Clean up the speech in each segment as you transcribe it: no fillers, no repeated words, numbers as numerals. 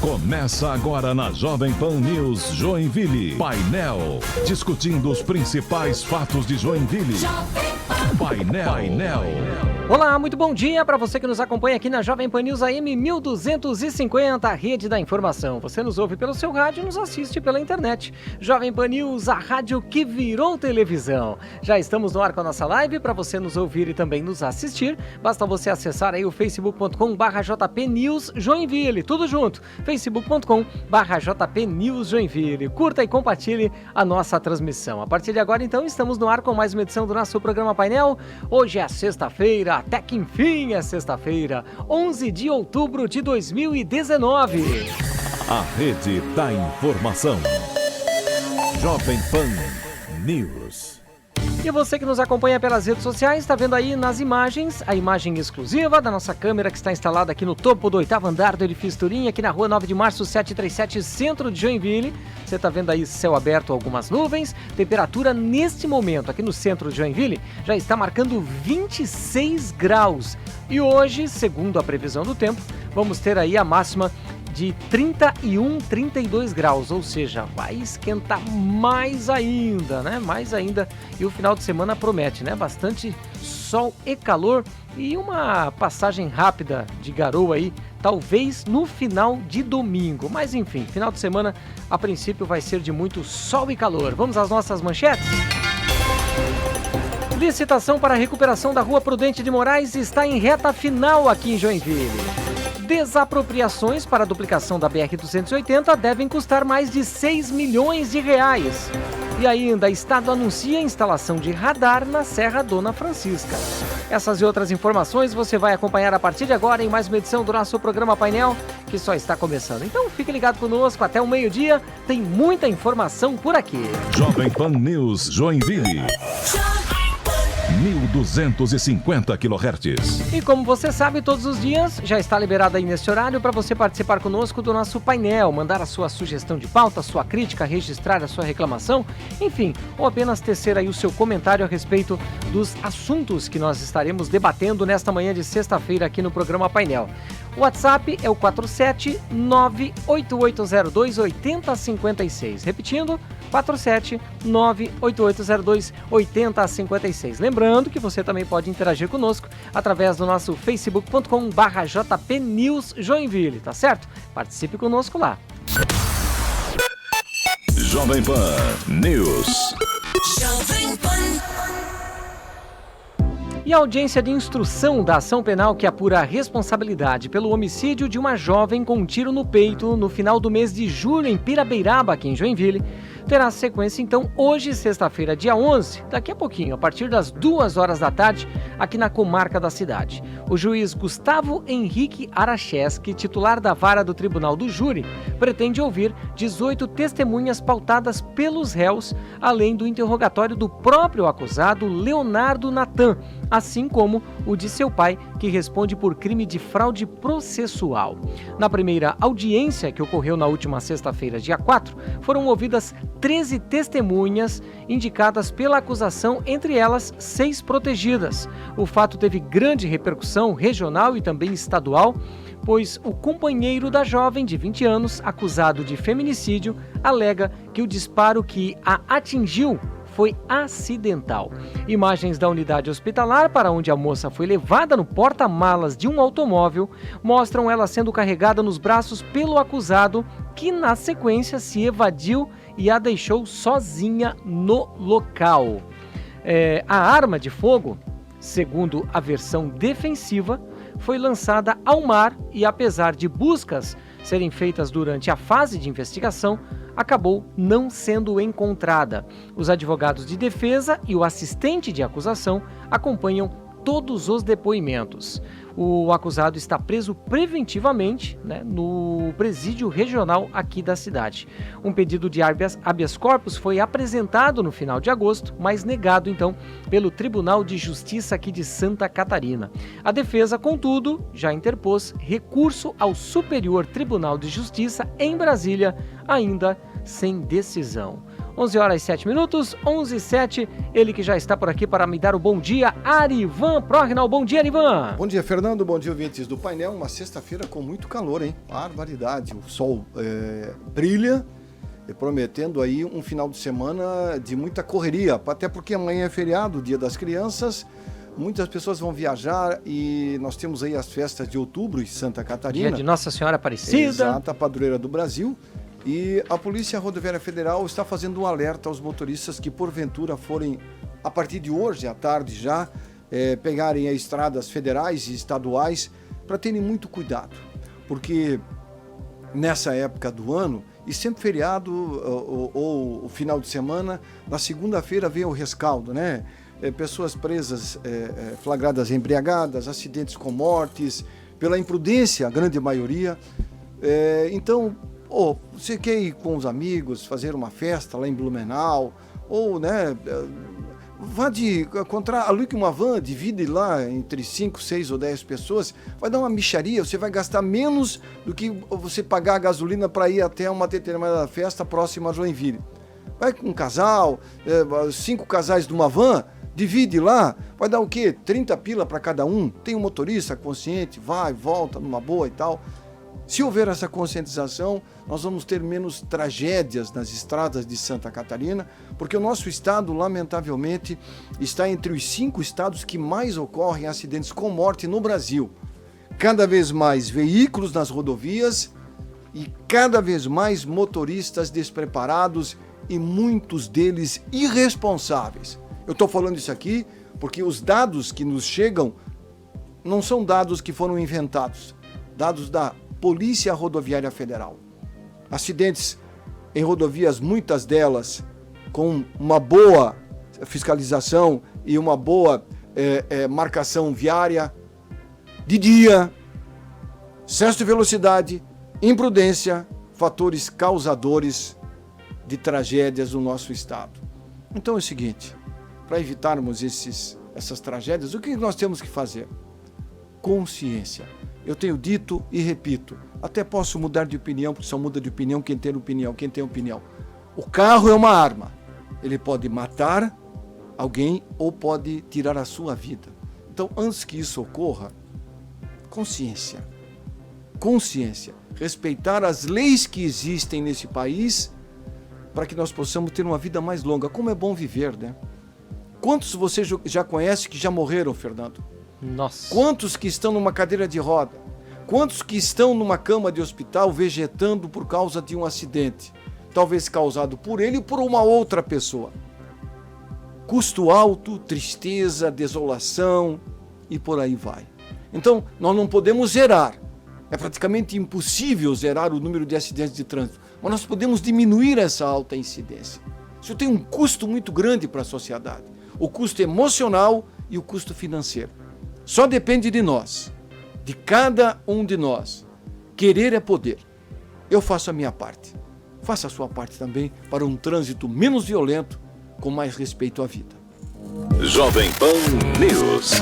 Começa agora na Jovem Pan News Joinville. Painel. Discutindo os principais fatos de Joinville. Painel. Olá, muito bom dia para você que nos acompanha aqui na Jovem Pan News AM 1250, a rede da informação. Você nos ouve pelo seu rádio e nos assiste pela internet. Jovem Pan News, a rádio que virou televisão. Já estamos no ar com a nossa live para você nos ouvir e também nos assistir. Basta você acessar aí o facebook.com/JP News Joinville, tudo junto. facebook.com/JP News Joinville. Curta e compartilhe a nossa transmissão. A partir de agora, então, estamos no ar com mais uma edição do nosso programa Painel. Hoje é sexta-feira, até que enfim é sexta-feira, 11 de outubro de 2019. A rede da informação. Jovem Pan News. E você que nos acompanha pelas redes sociais, está vendo aí nas imagens, a imagem exclusiva da nossa câmera que está instalada aqui no topo do 8º andar do edifício Turim, aqui na rua 9 de março, 737, centro de Joinville. Você está vendo aí céu aberto, algumas nuvens, temperatura neste momento aqui no centro de Joinville já está marcando 26 graus. E hoje, segundo a previsão do tempo, vamos ter aí a máxima de 31, 32 graus, ou seja, vai esquentar mais ainda, né? Mais ainda. E o final de semana promete, né? Bastante sol e calor e uma passagem rápida de garoa aí, talvez no final de domingo. Mas enfim, final de semana a princípio vai ser de muito sol e calor. Vamos às nossas manchetes? Licitação para a recuperação da Rua Prudente de Moraes está em reta final aqui em Joinville. Desapropriações para a duplicação da BR-280 devem custar mais de 6 milhões de reais. E ainda, Estado anuncia a instalação de radar na Serra Dona Francisca. Essas e outras informações você vai acompanhar a partir de agora em mais uma edição do nosso programa Painel, que só está começando. Então fique ligado conosco até o meio-dia, tem muita informação por aqui. Jovem Pan News Joinville. 1250 kHz. E como você sabe, todos os dias já está liberado aí neste horário para você participar conosco do nosso painel, mandar a sua sugestão de pauta, a sua crítica, registrar a sua reclamação, enfim, ou apenas tecer aí o seu comentário a respeito dos assuntos que nós estaremos debatendo nesta manhã de sexta-feira aqui no programa Painel. O WhatsApp é o 47988028056. Repetindo, 47988028056. Lembrando que você também pode interagir conosco através do nosso facebook.com/JP News Joinville, tá certo? Participe conosco lá. Jovem Pan News. Jovem Pan. E a audiência de instrução da ação penal que apura a responsabilidade pelo homicídio de uma jovem com um tiro no peito no final do mês de julho em Pirabeiraba, aqui em Joinville, terá sequência então hoje, sexta-feira, dia 11, daqui a pouquinho, a partir das 2 horas da tarde, aqui na comarca da cidade. O juiz Gustavo Henrique Aracheski, titular da vara do Tribunal do Júri, pretende ouvir 18 testemunhas pautadas pelos réus, além do interrogatório do próprio acusado Leonardo Natan, assim como o de seu pai, que responde por crime de fraude processual. Na primeira audiência, que ocorreu na última sexta-feira, dia 4, foram ouvidas 13 testemunhas indicadas pela acusação, entre elas 6 protegidas. O fato teve grande repercussão regional e também estadual, pois o companheiro da jovem de 20 anos, acusado de feminicídio, alega que o disparo que a atingiu foi acidental. Imagens da unidade hospitalar para onde a moça foi levada no porta-malas de um automóvel mostram ela sendo carregada nos braços pelo acusado, que na sequência se evadiu e a deixou sozinha no local. A arma de fogo, segundo a versão defensiva, foi lançada ao mar e, apesar de buscas serem feitas durante a fase de investigação, acabou não sendo encontrada. Os advogados de defesa e o assistente de acusação acompanham todos os depoimentos. O acusado está preso preventivamente, no presídio regional aqui da cidade. Um pedido de habeas corpus foi apresentado no final de agosto, mas negado então pelo Tribunal de Justiça aqui de Santa Catarina. A defesa, contudo, já interpôs recurso ao Superior Tribunal de Justiça em Brasília, ainda sem decisão. 11 horas e 7 minutos, 11 e 7, ele que já está por aqui para me dar o bom dia, Arivan Prognal. Bom dia, Arivan. Bom dia, Fernando. Bom dia, ouvintes do painel. Uma sexta-feira com muito calor, hein? Barbaridade. O sol brilha, prometendo aí um final de semana de muita correria, até porque amanhã é feriado, Dia das Crianças. Muitas pessoas vão viajar e nós temos aí as festas de outubro em Santa Catarina. Dia de Nossa Senhora Aparecida. Exato, a padroeira do Brasil. E a Polícia Rodoviária Federal está fazendo um alerta aos motoristas que porventura forem, a partir de hoje à tarde já, pegarem as estradas federais e estaduais para terem muito cuidado. Porque nessa época do ano, e sempre feriado ou o final de semana, na segunda-feira vem o rescaldo, né? Pessoas presas, flagradas embriagadas, acidentes com mortes, pela imprudência, a grande maioria. Então, você quer ir com os amigos, fazer uma festa lá em Blumenau, ou, né, alugue uma van, divide lá entre 5, 6 ou 10 pessoas, vai dar uma mixaria, você vai gastar menos do que você pagar a gasolina para ir até uma determinada festa próxima a Joinville. Vai com um casal, 5 casais de uma van, divide lá, vai dar o quê? 30 pila para cada um, tem um motorista consciente, vai, volta numa boa e tal. Se houver essa conscientização, nós vamos ter menos tragédias nas estradas de Santa Catarina, porque o nosso estado, lamentavelmente, está entre os 5 estados que mais ocorrem acidentes com morte no Brasil. Cada vez mais veículos nas rodovias e cada vez mais motoristas despreparados e muitos deles irresponsáveis. Eu estou falando isso aqui porque os dados que nos chegam não são dados que foram inventados, dados da Polícia Rodoviária Federal. Acidentes em rodovias, muitas delas com uma boa fiscalização e uma boa marcação viária, de dia, excesso de velocidade, imprudência, fatores causadores de tragédias no nosso estado. Então é o seguinte, para evitarmos essas tragédias, o que nós temos que fazer? Consciência. Eu tenho dito e repito, até posso mudar de opinião, porque só muda de opinião quem tem opinião. O carro é uma arma. Ele pode matar alguém ou pode tirar a sua vida. Então, antes que isso ocorra, consciência. Consciência. Respeitar as leis que existem nesse país para que nós possamos ter uma vida mais longa. Como é bom viver, né? Quantos você já conhece que já morreram, Fernando? Nossa. Quantos que estão numa cadeira de roda? Quantos que estão numa cama de hospital vegetando por causa de um acidente? Talvez causado por ele ou por uma outra pessoa. Custo alto, tristeza, desolação e por aí vai. Então, nós não podemos zerar. É praticamente impossível zerar o número de acidentes de trânsito. Mas nós podemos diminuir essa alta incidência. Isso tem um custo muito grande para a sociedade. O custo emocional e o custo financeiro. Só depende de nós, de cada um de nós. Querer é poder. Eu faço a minha parte. Faça a sua parte também para um trânsito menos violento, com mais respeito à vida. Jovem Pan News.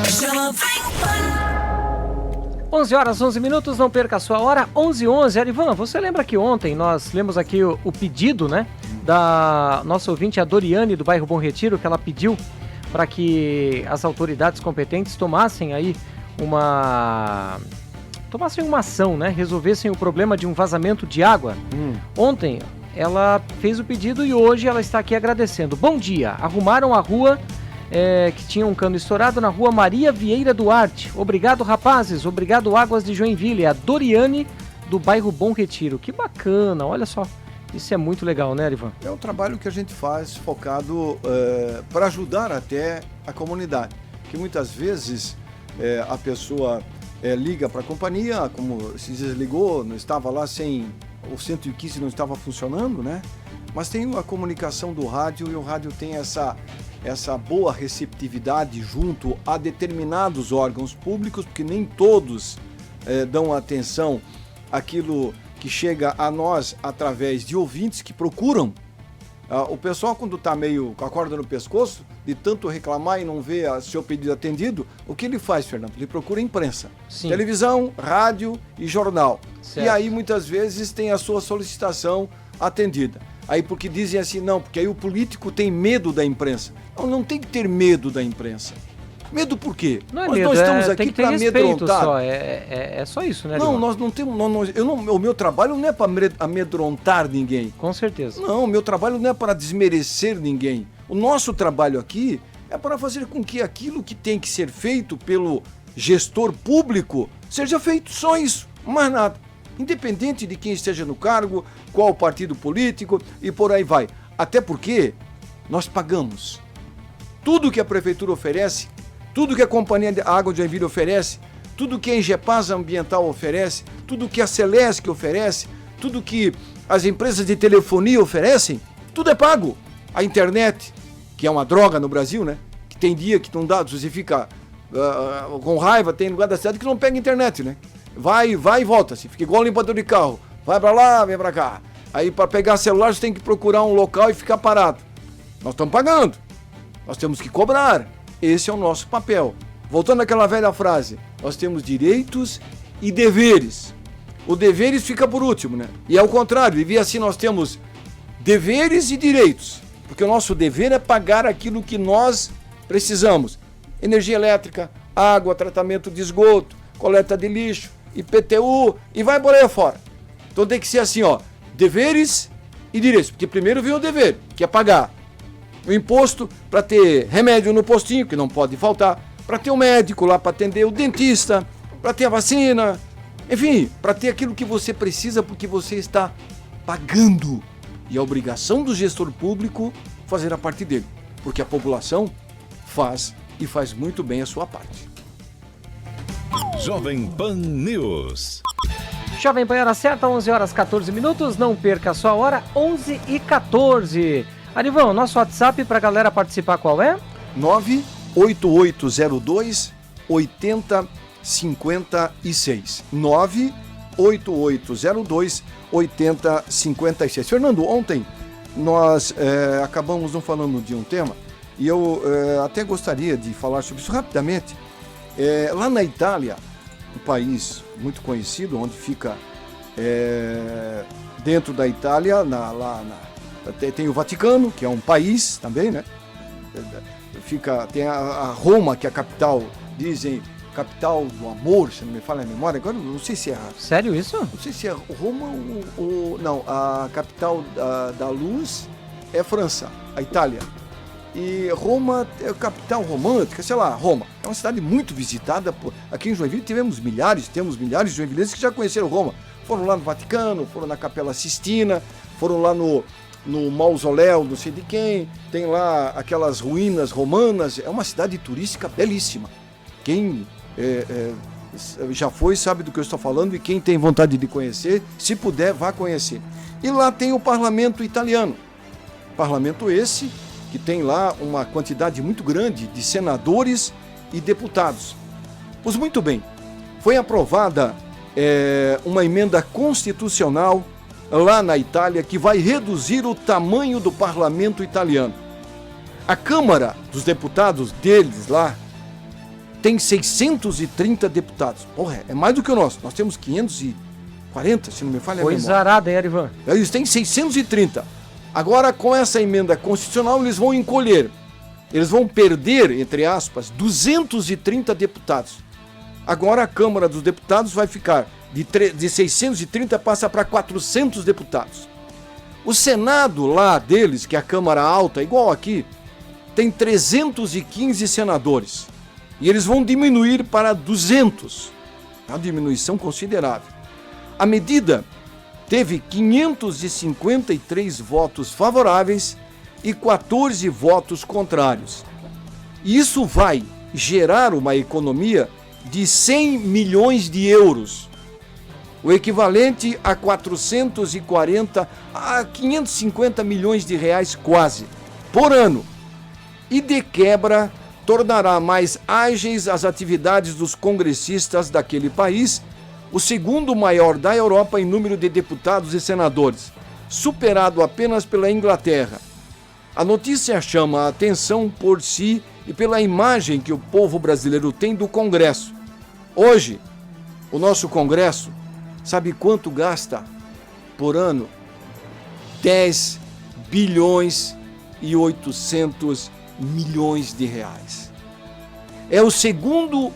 11 horas, 11 minutos, não perca a sua hora, 11h11. Arivan, você lembra que ontem nós lemos aqui o pedido, né, da nossa ouvinte, a Doriane, do bairro Bom Retiro, que ela pediu para que as autoridades competentes tomassem uma ação, né? Resolvessem o problema de um vazamento de água. Ontem ela fez o pedido e hoje ela está aqui agradecendo. Bom dia, arrumaram a rua que tinha um cano estourado na rua Maria Vieira Duarte. Obrigado, rapazes. Obrigado, Águas de Joinville. A Doriane, do bairro Bom Retiro. Que bacana, olha só. Isso é muito legal, né, Arivan? É um trabalho que a gente faz focado para ajudar até a comunidade. Que muitas vezes a pessoa liga para a companhia, como se desligou, não estava lá o 115 não estava funcionando, né? Mas tem a comunicação do rádio e o rádio tem essa boa receptividade junto a determinados órgãos públicos, porque nem todos dão atenção àquilo que chega a nós através de ouvintes que procuram. O pessoal, quando está meio com a corda no pescoço, de tanto reclamar e não ver seu pedido atendido, o que ele faz, Fernando? Ele procura imprensa. Sim. Televisão, rádio e jornal. Certo. E aí, muitas vezes, tem a sua solicitação atendida. Aí porque dizem assim, não, porque aí o político tem medo da imprensa. Não, não tem que ter medo da imprensa. Medo por quê? Não é Nós medo, não estamos tem aqui que ter para respeito amedrontar. só, é só isso, né, Não, Arivan? nós não temos. O meu trabalho não é para amedrontar ninguém. Com certeza. Não, o meu trabalho não é para desmerecer ninguém. O nosso trabalho aqui é para fazer com que aquilo que tem que ser feito pelo gestor público seja feito. Só isso, mais nada. Independente de quem esteja no cargo, qual partido político e por aí vai. Até porque nós pagamos. Tudo que a prefeitura oferece, tudo que a Companhia de Água de Joinville oferece, tudo que a Engepasa Ambiental oferece, tudo que a Celesc oferece, tudo que as empresas de telefonia oferecem, tudo é pago. A internet, que é uma droga no Brasil, né? Que tem dia que não dá, você fica com raiva, tem lugar da cidade que não pega internet, né? Vai e volta, assim, fica igual limpador de carro. Vai pra lá, vem pra cá. Aí para pegar celular você tem que procurar um local e ficar parado. Nós estamos pagando. Nós temos que cobrar. Esse é o nosso papel. Voltando àquela velha frase, nós temos direitos e deveres. O deveres fica por último, né? E ao contrário, devia assim nós temos deveres e direitos. Porque o nosso dever é pagar aquilo que nós precisamos. Energia elétrica, água, tratamento de esgoto, coleta de lixo, IPTU e vai por aí fora. Então tem que ser assim, ó, deveres e direitos. Porque primeiro vem o dever, que é pagar. O imposto para ter remédio no postinho, que não pode faltar, para ter um médico lá para atender o dentista, para ter a vacina, enfim, para ter aquilo que você precisa porque você está pagando. E a obrigação do gestor público fazer a parte dele, porque a população faz e faz muito bem a sua parte. Jovem Pan News. Jovem Pan, hora certa, 11 horas 14 minutos, não perca a sua hora, 11h14. Arivan, nosso WhatsApp para a galera participar qual é? 98802 8056. 98802 8056. Fernando, ontem nós acabamos não falando de um tema e eu até gostaria de falar sobre isso rapidamente. Lá na Itália, um país muito conhecido, onde fica dentro da Itália, tem o Vaticano, que é um país também, né? Tem a Roma, que é a capital, dizem, capital do amor, se não me falha a memória. Agora não sei se é... Sério isso? Não sei se é Roma ou... Não, a capital da luz é França, a Itália. E Roma é a capital romântica, sei lá, Roma. É uma cidade muito visitada. Aqui em Joinville temos milhares de joinvilenses que já conheceram Roma. Foram lá no Vaticano, foram na Capela Sistina, foram lá no mausoléu, não sei de quem, tem lá aquelas ruínas romanas. É uma cidade turística belíssima. Quem já foi sabe do que eu estou falando, e quem tem vontade de conhecer, se puder, vá conhecer. E lá tem o parlamento italiano. Parlamento esse que tem lá uma quantidade muito grande de senadores e deputados. Pois muito bem, foi aprovada uma emenda constitucional lá na Itália que vai reduzir o tamanho do parlamento italiano. A Câmara dos Deputados deles lá tem 630 deputados. Porra, é mais do que o nosso. Nós temos 540, se não me falha a memória. Coisa arada, hein, Arivan? Eles têm 630. Agora, com essa emenda constitucional, eles vão encolher. Eles vão perder, entre aspas, 230 deputados. Agora a Câmara dos Deputados vai ficar de 630 passa para 400 deputados. O Senado lá deles, que é a Câmara Alta, igual aqui, tem 315 senadores. E eles vão diminuir para 200. É uma diminuição considerável. A medida teve 553 votos favoráveis e 14 votos contrários. E isso vai gerar uma economia de 100 milhões de euros, o equivalente a 550 milhões de reais quase, por ano. E de quebra, tornará mais ágeis as atividades dos congressistas daquele país, o segundo maior da Europa em número de deputados e senadores, superado apenas pela Inglaterra. A notícia chama a atenção por si e pela imagem que o povo brasileiro tem do Congresso. Hoje, o nosso Congresso, sabe quanto gasta por ano? 10 bilhões e 800 milhões de reais. É o segundo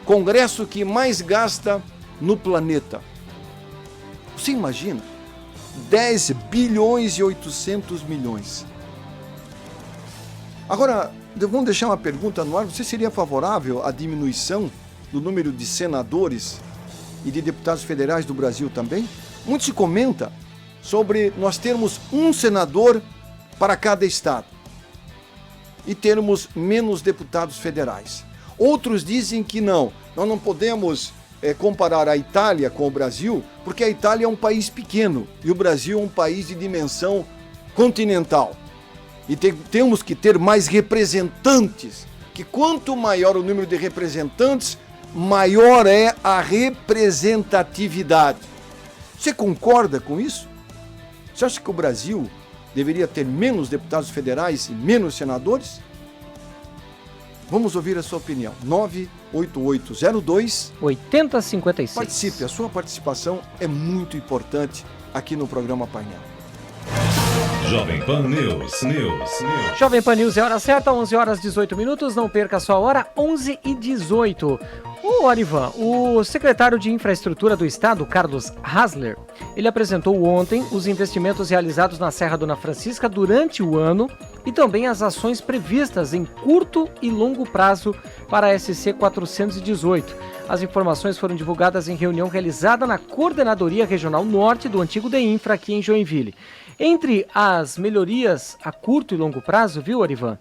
congresso que mais gasta no planeta. Você imagina? 10 bilhões e 800 milhões. Agora, vamos deixar uma pergunta no ar. Você seria favorável à diminuição do número de senadores e de deputados federais do Brasil também? Muito se comenta sobre nós termos um senador para cada estado e termos menos deputados federais. Outros dizem que não, nós não podemos comparar a Itália com o Brasil, porque a Itália é um país pequeno e o Brasil é um país de dimensão continental. E temos que ter mais representantes, que quanto maior o número de representantes, maior é a representatividade. Você concorda com isso? Você acha que o Brasil deveria ter menos deputados federais e menos senadores? Vamos ouvir a sua opinião. 98802-8056. Participe, a sua participação é muito importante aqui no programa Painel. Jovem Pan News. Jovem Pan News, é hora certa, 11 horas 18 minutos, não perca a sua hora, 11 e 18. O Arivan, o secretário de Infraestrutura do Estado, Carlos Hasler, ele apresentou ontem os investimentos realizados na Serra Dona Francisca durante o ano e também as ações previstas em curto e longo prazo para a SC 418. As informações foram divulgadas em reunião realizada na Coordenadoria Regional Norte do antigo DEINFRA aqui em Joinville. Entre as melhorias a curto e longo prazo, viu, Arivan?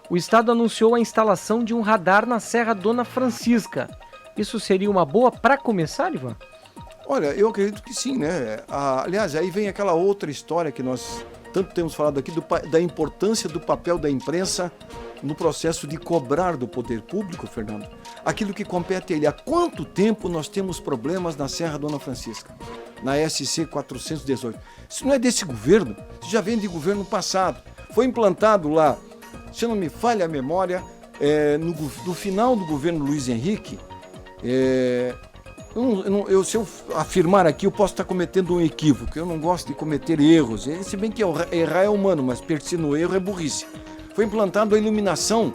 O Estado anunciou a instalação de um radar na Serra Dona Francisca. Isso seria uma boa para começar, Arivan? Olha, eu acredito que sim, né? Aliás, aí vem aquela outra história que nós tanto temos falado aqui, da importância do papel da imprensa no processo de cobrar do poder público, Fernando, aquilo que compete a ele. Há quanto tempo nós temos problemas na Serra Dona Francisca, na SC 418? Isso não é desse governo, isso já vem de governo passado. Foi implantado lá, se não me falha a memória, no final do governo Luiz Henrique. Se eu afirmar aqui, eu posso estar cometendo um equívoco. Eu não gosto de cometer erros. Se bem que errar é humano, mas persistir no erro é burrice. Foi implantado a iluminação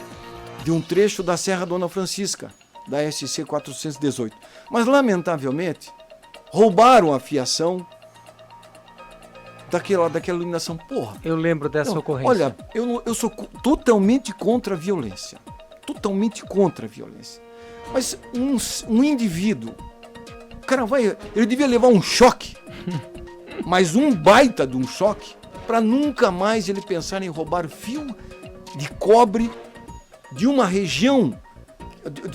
de um trecho da Serra Dona Francisca, da SC 418. Mas, lamentavelmente, roubaram a fiação daquela iluminação. Porra! Eu lembro dessa ocorrência. Olha, eu sou totalmente contra a violência. Totalmente contra a violência. Mas um indivíduo, o cara ele devia levar um choque, mas um baita de um choque, para nunca mais ele pensar em roubar fio de cobre de uma região,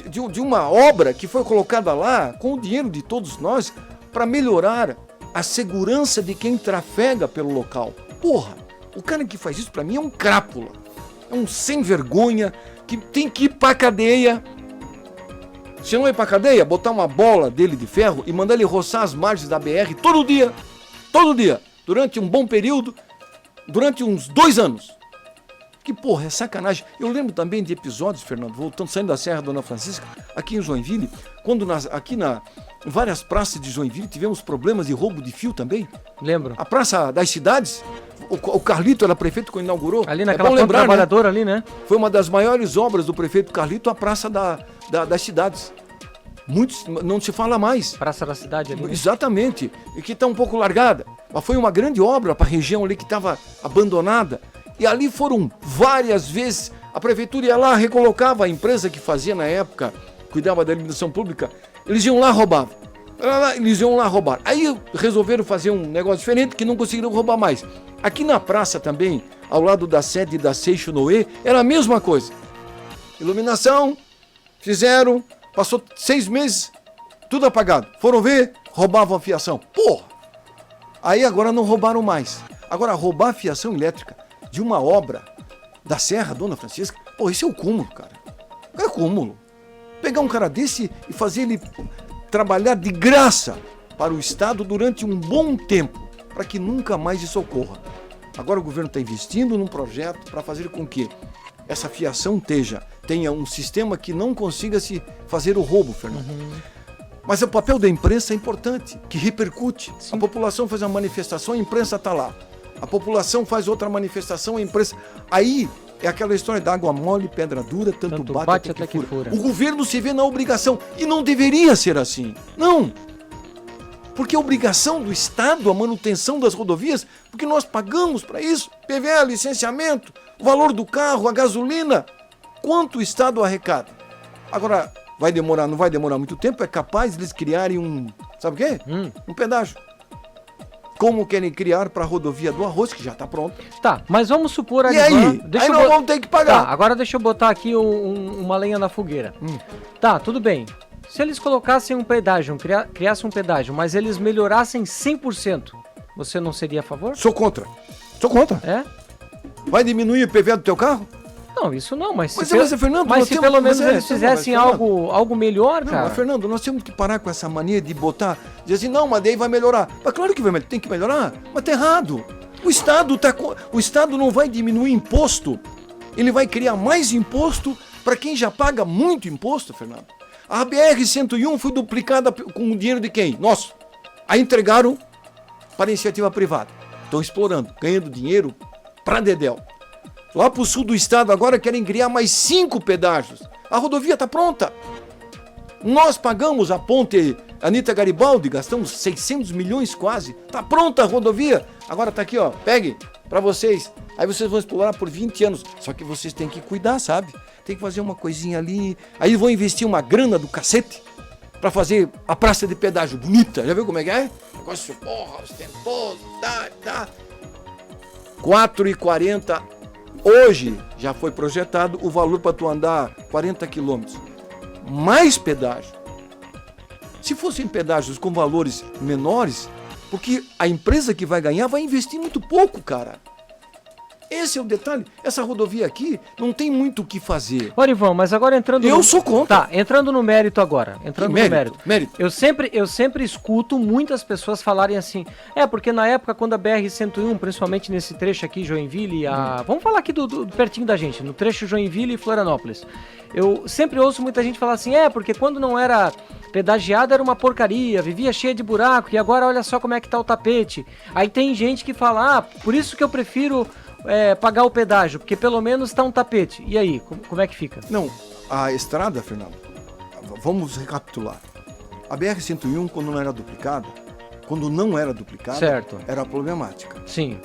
de uma obra que foi colocada lá com o dinheiro de todos nós para melhorar a segurança de quem trafega pelo local. Porra, o cara que faz isso para mim é um crápula, é um sem vergonha que tem que ir pra cadeia. Se não ir pra cadeia, botar uma bola dele de ferro e mandar ele roçar as margens da BR todo dia, durante um bom período, durante uns 2 anos. Que porra, é sacanagem. Eu lembro também de episódios, Fernando, saindo da Serra Dona Francisca, aqui em Joinville, quando em várias praças de Joinville tivemos problemas de roubo de fio também. Lembro. A Praça das Cidades, o Carlito era prefeito quando inaugurou. Ali naquela ponte trabalhadora, né? Ali, né? Foi uma das maiores obras do prefeito Carlito, a Praça das Cidades. Muitos, não se fala mais. Praça da Cidade ali. Né? Exatamente. E que está um pouco largada. Mas foi uma grande obra para a região ali que estava abandonada. E ali foram várias vezes, a prefeitura ia lá, recolocava a empresa que fazia na época, cuidava da iluminação pública, eles iam lá roubar. Aí resolveram fazer um negócio diferente que não conseguiram roubar mais. Aqui na praça também, ao lado da sede da Seixo Noé, era a mesma coisa. Iluminação, fizeram, passou 6 meses, tudo apagado. Foram ver, roubavam a fiação. Porra! Aí agora não roubaram mais. Agora roubar a fiação elétrica de uma obra da Serra Dona Francisca, pô, isso é o cúmulo, cara. É o cúmulo. Pegar um cara desse e fazer ele trabalhar de graça para o Estado durante um bom tempo, para que nunca mais isso ocorra. Agora o governo está investindo num projeto para fazer com que essa fiação tenha um sistema que não consiga se fazer o roubo, Fernando. Mas o papel da imprensa é importante, que repercute. Sim. A população faz uma manifestação, a imprensa está lá. A população faz outra manifestação, a imprensa... Aí é aquela história da água mole, pedra dura, tanto bate até que fura. O governo se vê na obrigação, e não deveria ser assim. Não! Porque é obrigação do Estado a manutenção das rodovias, porque nós pagamos para isso, PVA, licenciamento, o valor do carro, a gasolina, quanto o Estado arrecada. Agora, vai demorar, não vai demorar muito tempo, é capaz de eles criarem um, sabe o quê? Um pedágio. Como querem criar para a rodovia do Arroz, que já está pronta. Tá, mas vamos supor... E aí? Aí nós vamos ter que pagar. Tá, agora deixa eu botar aqui uma lenha na fogueira. Tá, tudo bem. Se eles colocassem um pedágio, criassem um pedágio, mas eles melhorassem 100%, você não seria a favor? Sou contra. Sou contra. É? Vai diminuir o IPVA do teu carro? Não, isso não, mas Fernando, mas se pelo menos eles fizessem algo melhor, cara. Mas, Fernando, nós temos que parar com essa mania de botar, dizer assim, não, mas daí vai melhorar. Mas claro que tem que melhorar, mas tá errado. O Estado não vai diminuir imposto, ele vai criar mais imposto para quem já paga muito imposto, Fernando. A BR-101 foi duplicada com o dinheiro de quem? Nosso. Aí entregaram para a iniciativa privada. Estão explorando, ganhando dinheiro para dedéu. Lá para o sul do estado agora querem criar mais 5 pedágios. A rodovia está pronta. Nós pagamos a ponte Anita Garibaldi, gastamos 600 milhões quase. Está pronta a rodovia. Agora está aqui, ó. Pegue para vocês. Aí vocês vão explorar por 20 anos. Só que vocês têm que cuidar, sabe? Tem que fazer uma coisinha ali. Aí vão investir uma grana do cacete para fazer a praça de pedágio bonita. Já viu como é que é? Negócio, porra, ostentoso, tá. 4,40. Hoje já foi projetado o valor para tu andar 40 quilômetros. Mais pedágio. Se fossem pedágios com valores menores, porque a empresa que vai ganhar vai investir muito pouco, cara. Esse é o detalhe. Essa rodovia aqui não tem muito o que fazer. Orivão, mas agora entrando... Eu sou contra. Tá, entrando no mérito agora. Mérito. Eu sempre escuto muitas pessoas falarem assim, porque na época quando a BR-101, principalmente nesse trecho aqui, Joinville, vamos falar aqui do pertinho da gente, no trecho Joinville e Florianópolis. Eu sempre ouço muita gente falar assim, porque quando não era pedagiada era uma porcaria, vivia cheia de buraco e agora olha só como é que tá o tapete. Aí tem gente que fala, por isso que eu prefiro... pagar o pedágio, porque pelo menos está um tapete. E aí, como é que fica? Não, a estrada, Fernando, vamos recapitular. A BR-101, quando não era duplicada, certo, era problemática. Sim.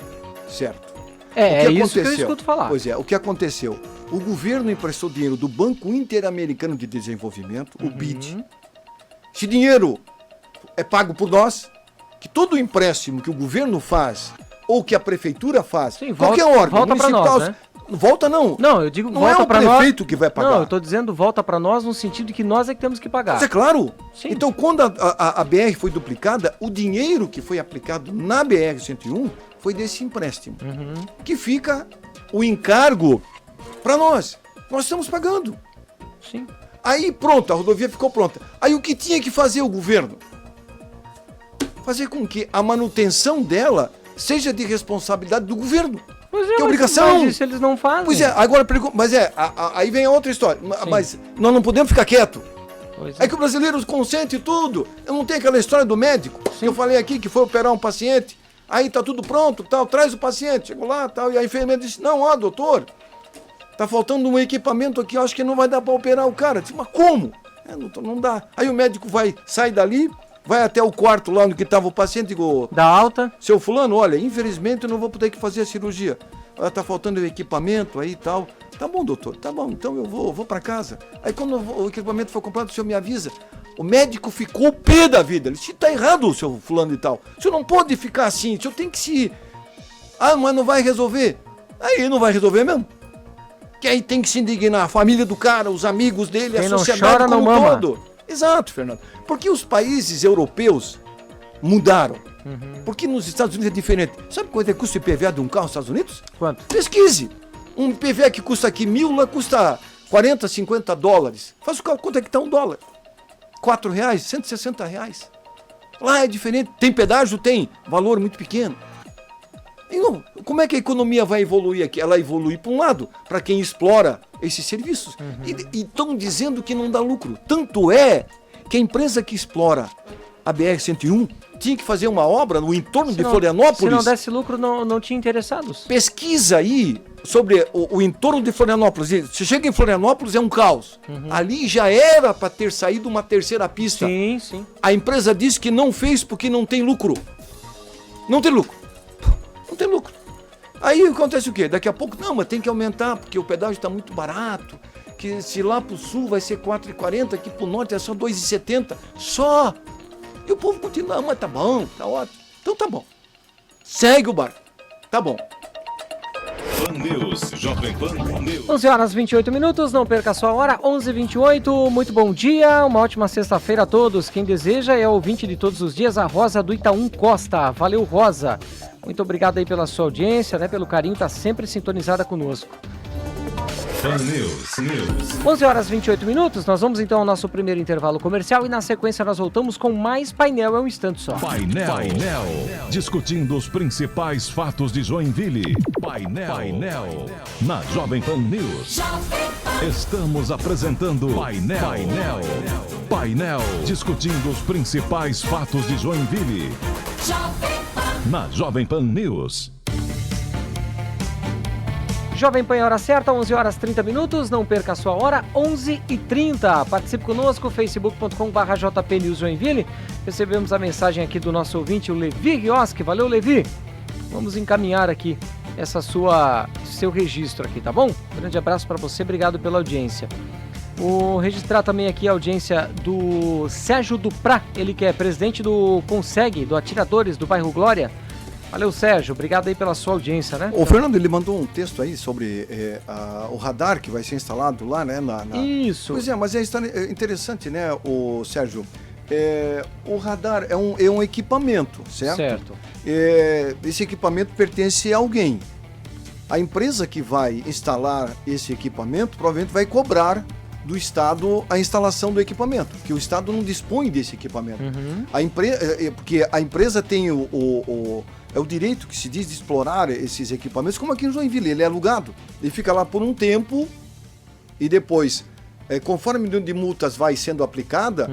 Certo. É isso que eu escuto falar. Pois é, o que aconteceu? O governo emprestou dinheiro do Banco Interamericano de Desenvolvimento, o BID. Esse dinheiro é pago por nós, que todo empréstimo que o governo faz... ou que a prefeitura faz, sim, qualquer órgão volta municipal... Nós, né? Volta não. Não, eu digo não volta para nós. Não é o prefeito que vai pagar. Não, eu estou dizendo volta para nós no sentido de que nós é que temos que pagar. Mas é claro. Sim. Então, quando a BR foi duplicada, o dinheiro que foi aplicado na BR-101 foi desse empréstimo. Que fica o encargo para nós. Nós estamos pagando. Sim. Aí pronto, a rodovia ficou pronta. Aí o que tinha que fazer o governo? Fazer com que a manutenção dela seja de responsabilidade do governo. Pois que é obrigação. Mas se eles não fazem. Pois é, agora aí vem a outra história. Sim. Mas nós não podemos ficar quietos. É que o brasileiro consente tudo. Eu não tenho aquela história do médico que eu falei aqui, que foi operar um paciente. Aí tá tudo pronto, tal, traz o paciente. Chegou lá, tal, e a enfermeira disse: não, doutor, tá faltando um equipamento aqui, eu acho que não vai dar para operar o cara. Eu disse: mas como? Não dá. Aí o médico sai dali, vai até o quarto lá onde que estava o paciente e digo: dá alta. Seu fulano, olha, infelizmente eu não vou poder fazer a cirurgia. Tá faltando o equipamento aí e tal. Tá bom, doutor, tá bom, então eu vou para casa. Aí quando o equipamento for comprado, o senhor me avisa. O médico ficou pé da vida. Ele disse: tá errado, o seu fulano e tal. O senhor não pode ficar assim, o senhor tem que se... mas não vai resolver. Aí não vai resolver mesmo. Que aí tem que se indignar a família do cara, os amigos dele, quem a sociedade como um todo. Exato, Fernando. Porque os países europeus mudaram. Porque nos Estados Unidos é diferente. Sabe quanto é que custa o IPVA de um carro nos Estados Unidos? Quanto? Pesquise. Um IPVA que custa aqui 1.000, lá custa 40, 50 dólares. Faz o cálculo, quanto é que está um dólar? R$4, R$160. Lá é diferente. Tem pedágio? Tem. Valor muito pequeno. E não, como é que a economia vai evoluir aqui? Ela evolui para um lado, para quem explora esses serviços. E estão dizendo que não dá lucro. Tanto é que a empresa que explora a BR-101 tinha que fazer uma obra no entorno de Florianópolis. Se não desse lucro, não tinha interessados. Pesquisa aí sobre o entorno de Florianópolis. Você chega em Florianópolis, é um caos. Ali já era para ter saído uma terceira pista. Sim, sim. A empresa disse que não fez porque não tem lucro. Não tem lucro. Não tem lucro. Aí acontece o quê? Daqui a pouco, não, mas tem que aumentar, porque o pedágio está muito barato. Que se lá pro sul vai ser 4,40, aqui pro norte é só 2,70. Só. E o povo continua, mas tá bom, tá ótimo. Então tá bom. Segue o barco. Tá bom. Pan News, Jovem Pan News. 11 horas 28 minutos, não perca a sua hora, 11h28, muito bom dia, uma ótima sexta-feira a todos. Quem deseja é ouvinte de todos os dias, a Rosa do Itaú Costa. Valeu, Rosa. Muito obrigado aí pela sua audiência, né, pelo carinho, tá sempre sintonizada conosco. Pan News. 11 horas 28 minutos, nós vamos então ao nosso primeiro intervalo comercial e na sequência nós voltamos com mais painel, é um instante só. Painel. Discutindo os principais fatos de Joinville. Painel. Na Jovem Pan News. Estamos apresentando Painel. Discutindo os principais fatos de Joinville. Na Jovem Pan News. Jovem Pan, hora certa, 11 horas 30 minutos, não perca a sua hora, 11h30. Participe conosco, facebook.com/JP News Joinville. Recebemos a mensagem aqui do nosso ouvinte, o Levi Rioski. Valeu, Levi. Vamos encaminhar aqui seu registro aqui, tá bom? Grande abraço para você, obrigado pela audiência. Vou registrar também aqui a audiência do Sérgio Duprá, ele que é presidente do Conseg, do Atiradores do bairro Glória. Valeu, Sérgio. Obrigado aí pela sua audiência, né? O Fernando, ele mandou um texto aí sobre o radar que vai ser instalado lá, né? Isso. Pois é, mas é interessante, né, o Sérgio? O radar é um equipamento, certo? Certo. Esse equipamento pertence a alguém. A empresa que vai instalar esse equipamento provavelmente vai cobrar do Estado a instalação do equipamento, que o Estado não dispõe desse equipamento. Porque a empresa tem o direito que se diz de explorar esses equipamentos, como aqui em Joinville, ele é alugado. Ele fica lá por um tempo e depois, conforme o número de multas vai sendo aplicada,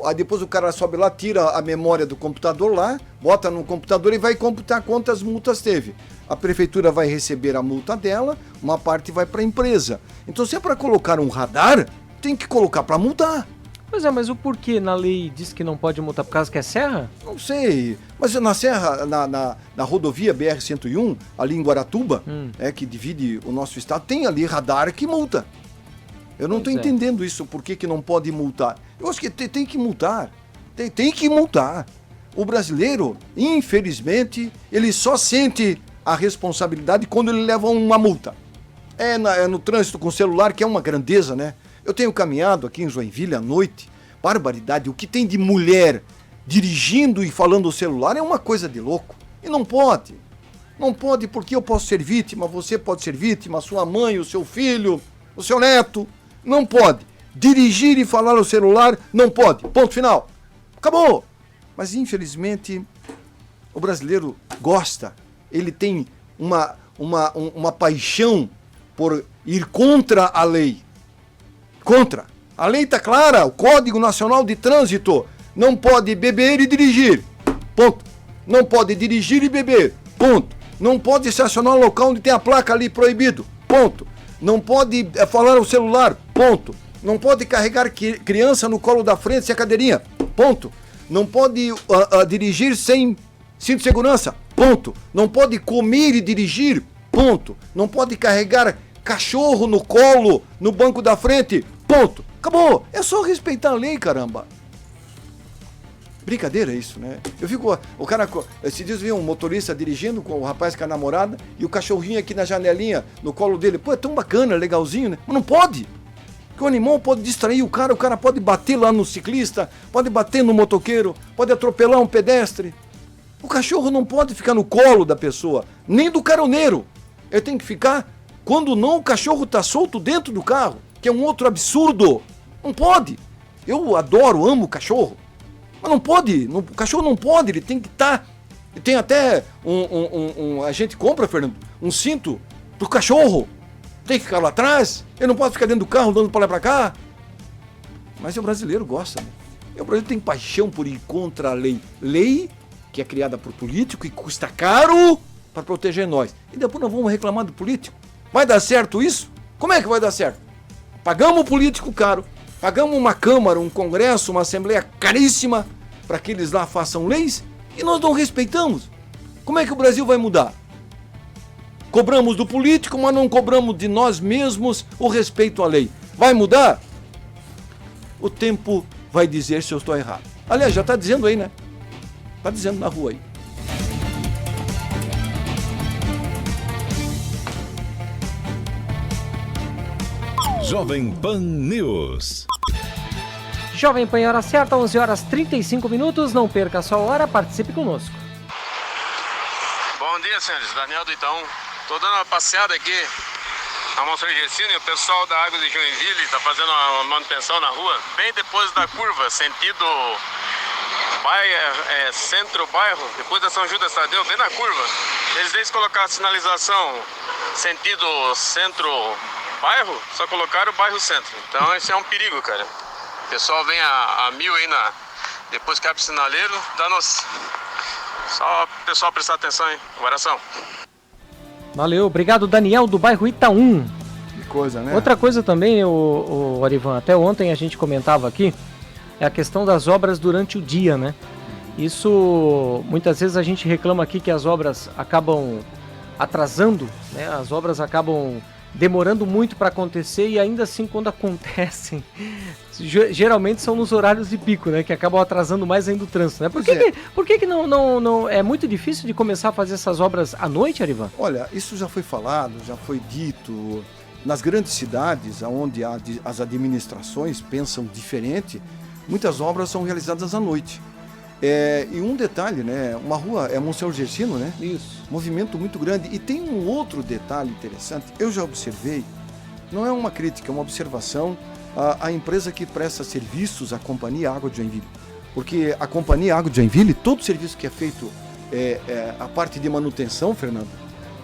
aí depois o cara sobe lá, tira a memória do computador lá, bota no computador e vai computar quantas multas teve. A prefeitura vai receber a multa dela, uma parte vai para a empresa. Então, se é para colocar um radar, tem que colocar para multar. Pois é, mas o porquê na lei diz que não pode multar por causa que é serra? Não sei, mas na serra, na rodovia BR-101, ali em Guaratuba, que divide o nosso estado, tem ali radar que multa. Eu não estou entendendo isso, por que não pode multar. Eu acho que tem que multar, tem que multar. O brasileiro, infelizmente, ele só sente a responsabilidade quando ele leva uma multa. No trânsito com celular, que é uma grandeza, né? Eu tenho caminhado aqui em Joinville à noite, barbaridade, o que tem de mulher dirigindo e falando o celular é uma coisa de louco. E não pode. Não pode porque eu posso ser vítima, você pode ser vítima, a sua mãe, o seu filho, o seu neto. Não pode. Dirigir e falar o celular, não pode. Ponto final. Acabou. Mas infelizmente o brasileiro gosta. Ele tem uma paixão por ir contra a lei. Contra. A lei está clara, o Código Nacional de Trânsito. Não pode beber e dirigir. Ponto. Não pode dirigir e beber. Ponto. Não pode estacionar no local onde tem a placa ali proibido. Ponto. Não pode falar o celular. Ponto. Não pode carregar criança no colo da frente sem a cadeirinha. Ponto. Não pode dirigir sem cinto de segurança. Ponto. Não pode comer e dirigir. Ponto. Não pode carregar cachorro no colo, no banco da frente. Ponto. Acabou. É só respeitar a lei, caramba. Brincadeira isso, né? Eu fico... O cara... Esses dias vi um motorista dirigindo com o rapaz com a namorada e o cachorrinho aqui na janelinha, no colo dele. Pô, é tão bacana, legalzinho, né? Mas não pode. Porque o animal pode distrair o cara pode bater lá no ciclista, pode bater no motoqueiro, pode atropelar um pedestre. O cachorro não pode ficar no colo da pessoa, nem do caroneiro. Ele tem que ficar... Quando não, o cachorro tá solto dentro do carro, que é um outro absurdo. Não pode. Eu adoro, amo o cachorro. Mas não pode, o cachorro não pode, ele tem que estar... Tem até a gente compra, Fernando, um cinto pro cachorro. Tem que ficar lá atrás, ele não pode ficar dentro do carro andando para lá e para cá. Mas o brasileiro gosta, né? O brasileiro tem paixão por ir contra a lei. Lei que é criada por político e custa caro para proteger nós. E depois nós vamos reclamar do político. Vai dar certo isso? Como é que vai dar certo? Pagamos o político caro, pagamos uma Câmara, um Congresso, uma Assembleia caríssima para que eles lá façam leis e nós não respeitamos. Como é que o Brasil vai mudar? Cobramos do político, mas não cobramos de nós mesmos o respeito à lei. Vai mudar? O tempo vai dizer se eu estou errado. Aliás, já está dizendo aí, né? Está dizendo na rua aí. Jovem Pan News. Jovem Pan, hora certa, 11 horas 35 minutos. Não perca a sua hora, participe conosco. Bom dia, senhores. Daniel do Itaú. Tô dando uma passeada aqui na Monsenhor Gersino e o pessoal da Água de Joinville tá fazendo uma manutenção na rua, bem depois da curva, sentido centro-bairro, depois da São Judas Tadeu, bem na curva. Eles colocaram a sinalização sentido centro-bairro, só colocaram o bairro centro. Então esse é um perigo, cara. O pessoal vem a mil aí depois que abre o sinaleiro, dá-nos. Só o pessoal prestar atenção, hein? Oração. Valeu, obrigado, Daniel do bairro Itaú. Que coisa, né? Outra coisa também, o Arivan, até ontem a gente comentava aqui, é a questão das obras durante o dia, né? Isso, muitas vezes a gente reclama aqui que as obras acabam atrasando, né? As obras acabam demorando muito para acontecer e ainda assim quando acontecem, geralmente são nos horários de pico, né? Que acabam atrasando mais ainda o trânsito, né? Por que não é muito difícil de começar a fazer essas obras à noite, Arivan? Olha, isso já foi falado, já foi dito. Nas grandes cidades, onde as administrações pensam diferente, muitas obras são realizadas à noite. E um detalhe, né? Uma rua é Monsenhor Gersino, né? Isso. Movimento muito grande. E tem um outro detalhe interessante. Eu já observei, não é uma crítica, é uma observação, a empresa que presta serviços à Companhia Água de Joinville. Porque a Companhia Água de Joinville, todo serviço que é feito, a parte de manutenção, Fernando,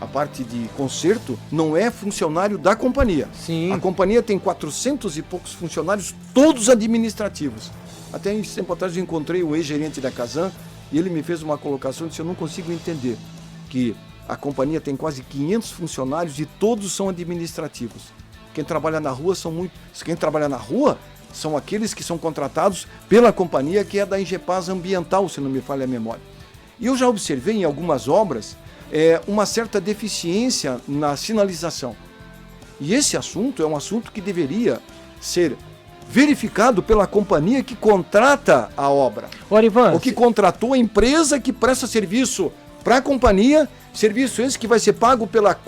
a parte de conserto, não é funcionário da companhia. Sim. A companhia tem 400 e poucos funcionários, todos administrativos. Até esse tempo atrás eu encontrei o ex-gerente da Casan e ele me fez uma colocação e disse: eu não consigo entender que a companhia tem quase 500 funcionários e todos são administrativos. Quem trabalha na rua são aqueles que são contratados pela companhia, que é da Ingepaz Ambiental, se não me falha a memória. E eu já observei em algumas obras uma certa deficiência na sinalização. E esse assunto é um assunto que deveria ser verificado pela companhia que contrata a obra. Arivan, ou que contratou a empresa que presta serviço para a companhia, serviço esse que vai ser pago pela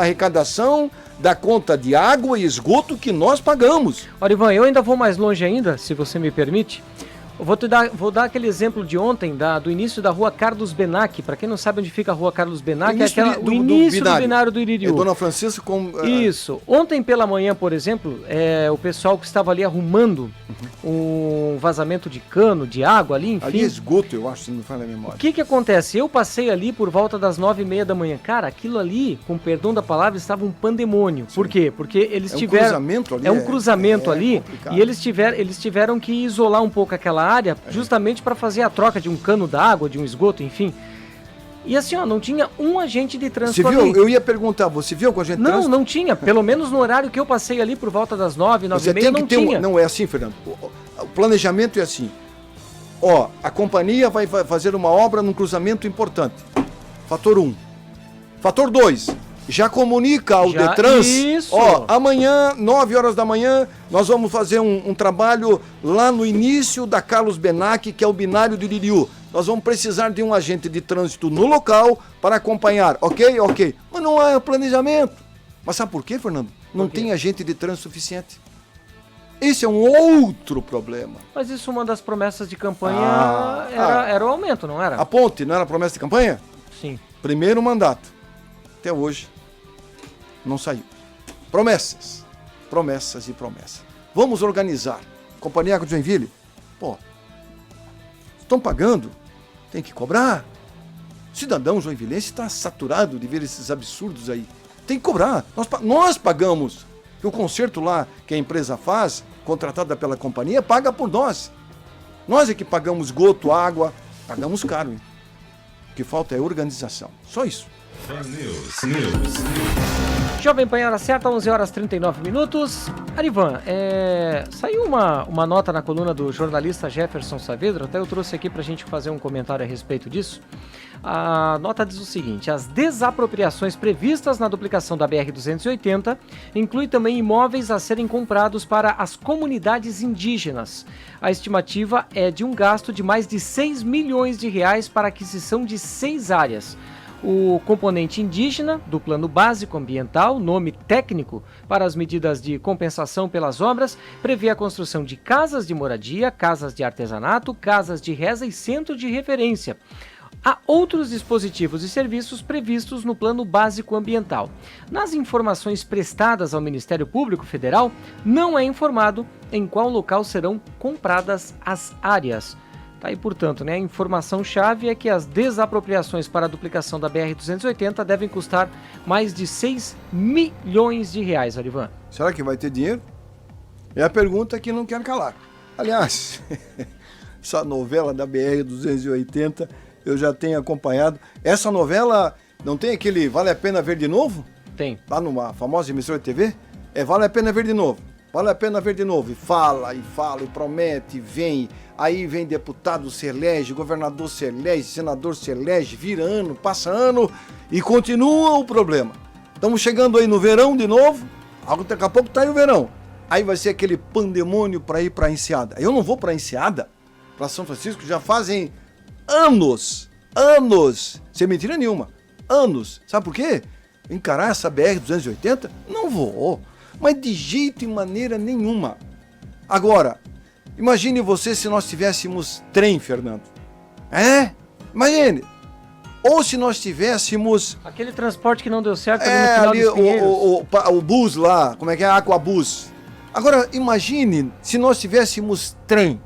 arrecadação da conta de água e esgoto que nós pagamos. Arivan, eu ainda vou mais longe ainda, se você me permite. Eu vou dar aquele exemplo de ontem, do início da rua Carlos Benac. Para quem não sabe onde fica a rua Carlos Benac, o início do binário do Iririú. Dona Francisca com... Isso. Ontem pela manhã, por exemplo, o pessoal que estava ali arrumando um vazamento de cano, de água ali, enfim. Ali é esgoto, eu acho, se não me falha a memória. O que acontece? Eu passei ali por volta das 9h30 da manhã. Cara, aquilo ali, com perdão da palavra, estava um pandemônio. Sim. Por quê? Porque eles tiveram... cruzamento ali. É um cruzamento ali. Complicado. E eles tiveram que isolar um pouco aquela área, justamente para fazer a troca de um cano d'água, de um esgoto, enfim. E assim, não tinha um agente de trânsito ali. Eu ia perguntar, você viu com a gente? Não tinha. Pelo menos no horário que eu passei ali, por volta das 9h30, não tinha. Não é assim, Fernando. O planejamento é assim. A companhia vai fazer uma obra num cruzamento importante. Fator 1. Fator 2. Já comunica ao Detrans, isso. Amanhã, 9 horas da manhã, nós vamos fazer um trabalho lá no início da Carlos Benac, que é o binário do Iririú. Nós vamos precisar de um agente de trânsito no local para acompanhar, ok? Mas não há planejamento. Mas sabe por quê, Fernando? Não tem agente de trânsito suficiente. Esse é um outro problema. Mas isso, uma das promessas de campanha era o aumento, não era? A ponte não era promessa de campanha? Sim. Primeiro mandato. Até hoje não saiu. Promessas e promessas. Vamos organizar. Companhia Água de Joinville, estão pagando, tem que cobrar. O cidadão joinvilense está saturado de ver esses absurdos aí. Tem que cobrar. Nós pagamos. Que o conserto lá que a empresa faz, contratada pela companhia, paga por nós. Nós é que pagamos esgoto, água, pagamos caro. Hein? que falta é organização. Só isso. Jovem Pan, hora certa, 11 horas 39 minutos. Arivan, saiu uma nota na coluna do jornalista Jefferson Saavedra, até eu trouxe aqui para a gente fazer um comentário a respeito disso. A nota diz o seguinte: as desapropriações previstas na duplicação da BR-280 incluem também imóveis a serem comprados para as comunidades indígenas. A estimativa é de um gasto de mais de 6 milhões de reais para a aquisição de 6 áreas. O componente indígena do Plano Básico Ambiental, nome técnico para as medidas de compensação pelas obras, prevê a construção de casas de moradia, casas de artesanato, casas de reza e centro de referência. Há outros dispositivos e serviços previstos no Plano Básico Ambiental. Nas informações prestadas ao Ministério Público Federal, não é informado em qual local serão compradas as áreas. Tá aí, portanto, a informação-chave é que as desapropriações para a duplicação da BR-280 devem custar mais de 6 milhões de reais, Arivan. Será que vai ter dinheiro? É a pergunta que não quer calar. Aliás, essa novela da BR-280 eu já tenho acompanhado. Essa novela não tem aquele Vale a Pena Ver de Novo? Tem. Lá numa famosa emissora de TV? Vale a pena ver de novo. Vale a pena ver de novo. E fala, e promete, e vem. Aí vem deputado, se elege, governador se elege, senador se elege, vira ano, passa ano e continua o problema. Estamos chegando aí no verão de novo, daqui a pouco tá aí o verão. Aí vai ser aquele pandemônio para ir para Enseada. Eu não vou para Enseada, para São Francisco, já fazem anos, sem mentira nenhuma, anos. Sabe por quê? Encarar essa BR-280? Não vou, mas de jeito e maneira nenhuma. Agora, imagine você se nós tivéssemos trem, Fernando. Imagine. Ou se nós tivéssemos... aquele transporte que não deu certo ali no final dos Pinheiros. O bus lá, como é que é? Aquabus. Agora, imagine se nós tivéssemos trem.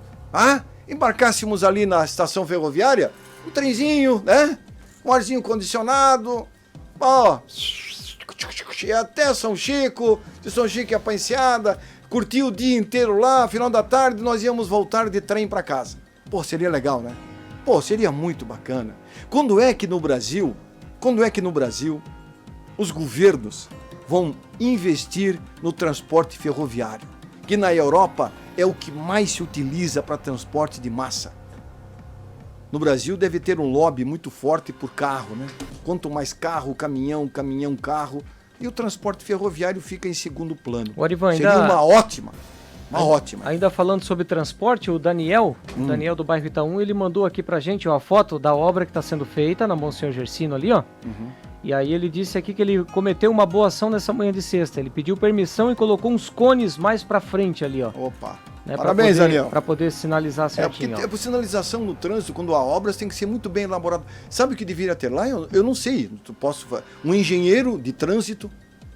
Embarcássemos ali na estação ferroviária, um trenzinho, um arzinho condicionado, e até São Chico, de São Chico ia pra Enseada, curtir o dia inteiro lá, final da tarde nós íamos voltar de trem para casa. Seria legal, né? Seria muito bacana. Quando é que no Brasil os governos vão investir no transporte ferroviário? Que na Europa é o que mais se utiliza para transporte de massa. No Brasil deve ter um lobby muito forte por carro, né? Quanto mais carro, caminhão, carro, e o transporte ferroviário fica em segundo plano. Arivan, seria uma ótima. Ainda falando sobre transporte, o Daniel do bairro Itaú, ele mandou aqui pra gente a foto da obra que está sendo feita na Monsenhor Gersino ali, ó. E aí ele disse aqui que ele cometeu uma boa ação nessa manhã de sexta. Ele pediu permissão e colocou uns cones mais pra frente ali, ó. Opa! Parabéns, Daniel. Para poder sinalizar certinho. Porque sinalização no trânsito, quando há obras, tem que ser muito bem elaborado. Sabe o que deveria ter lá? Eu não sei. Um engenheiro de trânsito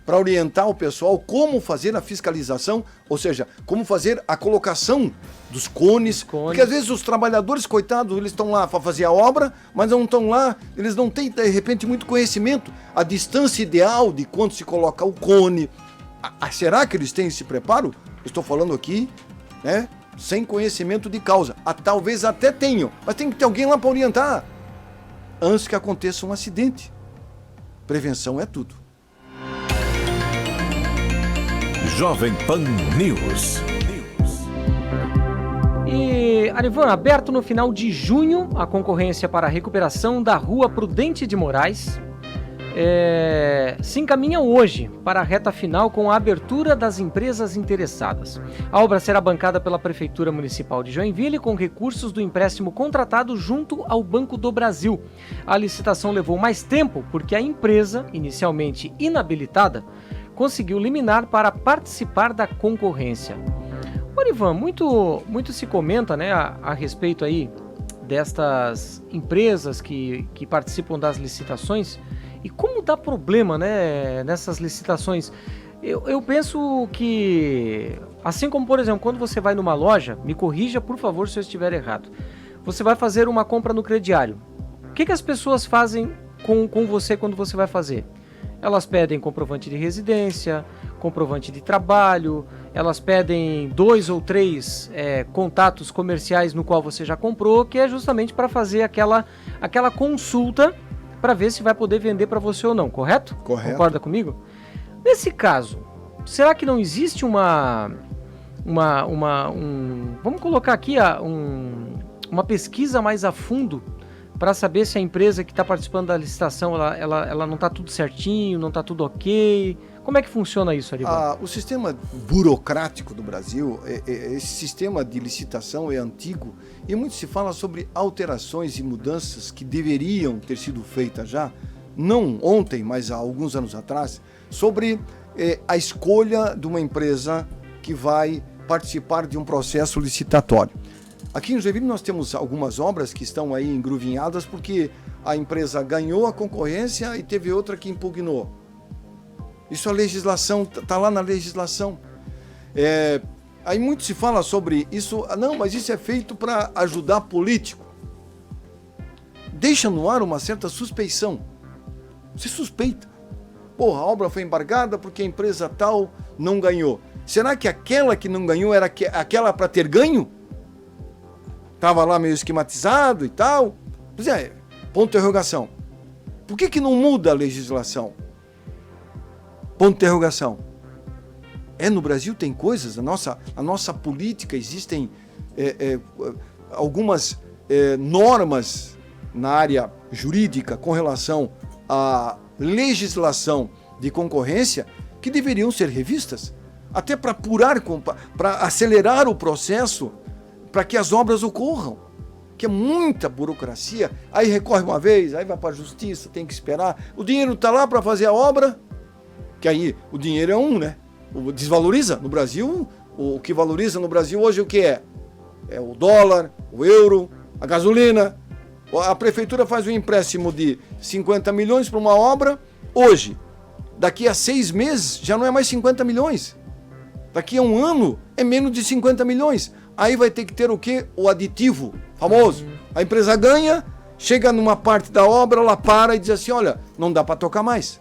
para orientar o pessoal como fazer a fiscalização, ou seja, como fazer a colocação dos cones. Porque às vezes os trabalhadores, coitados, eles estão lá para fazer a obra, mas não estão lá, eles não têm, de repente, muito conhecimento. A distância ideal de quando se coloca o cone. Será que eles têm esse preparo? Estou falando aqui, sem conhecimento de causa. Talvez até tenham, mas tem que ter alguém lá para orientar antes que aconteça um acidente. Prevenção é tudo. Jovem Pan News. E, Arivan, aberto no final de junho a concorrência para a recuperação da Rua Prudente de Moraes, se encaminha hoje para a reta final com a abertura das empresas interessadas. A obra será bancada pela Prefeitura Municipal de Joinville com recursos do empréstimo contratado junto ao Banco do Brasil. A licitação levou mais tempo porque a empresa, inicialmente inabilitada, conseguiu liminar para participar da concorrência. Ivan, muito se comenta, a respeito aí destas empresas que participam das licitações e como dá problema, nessas licitações. Eu penso que, assim como, por exemplo, quando você vai numa loja, me corrija, por favor, se eu estiver errado, você vai fazer uma compra no crediário. O que as pessoas fazem com você quando você vai fazer? Elas pedem comprovante de residência, comprovante de trabalho, elas pedem 2 ou 3 contatos comerciais no qual você já comprou, que é justamente para fazer aquela consulta para ver se vai poder vender para você ou não, correto? Correto. Concorda comigo? Nesse caso, será que não existe vamos colocar aqui uma pesquisa mais a fundo para saber se a empresa que está participando da licitação ela não está tudo certinho, não está tudo ok? Como é que funciona isso, Arival? O sistema burocrático do Brasil, esse sistema de licitação é antigo e muito se fala sobre alterações e mudanças que deveriam ter sido feitas já, não ontem, mas há alguns anos atrás, sobre a escolha de uma empresa que vai participar de um processo licitatório. Aqui em Joinville nós temos algumas obras que estão aí engruvinhadas porque a empresa ganhou a concorrência e teve outra que impugnou. Isso a legislação, está lá na legislação. Aí muito se fala sobre isso, não, mas isso é feito para ajudar político. Deixa no ar uma certa suspeição. Você suspeita. Porra, a obra foi embargada porque a empresa tal não ganhou. Será que aquela que não ganhou era aquela para ter ganho? Estava lá meio esquematizado e tal. Pois é, ponto de interrogação. Por que não muda a legislação? Ponto de interrogação. No Brasil tem coisas, a nossa política, existem algumas normas na área jurídica com relação à legislação de concorrência que deveriam ser revistas, até para apurar, para acelerar o processo, para que as obras ocorram, que é muita burocracia, aí recorre uma vez, aí vai para a justiça, tem que esperar, o dinheiro está lá para fazer a obra, que aí o dinheiro é né? Desvaloriza no Brasil, o que valoriza no Brasil hoje o que é? É o dólar, o euro, a gasolina. A prefeitura faz um empréstimo de 50 milhões para uma obra, hoje, daqui a 6 meses já não é mais 50 milhões, daqui a um ano é menos de 50 milhões. Aí vai ter que ter o quê? O aditivo famoso. A empresa ganha, chega numa parte da obra, ela para e diz assim, olha, não dá para tocar mais,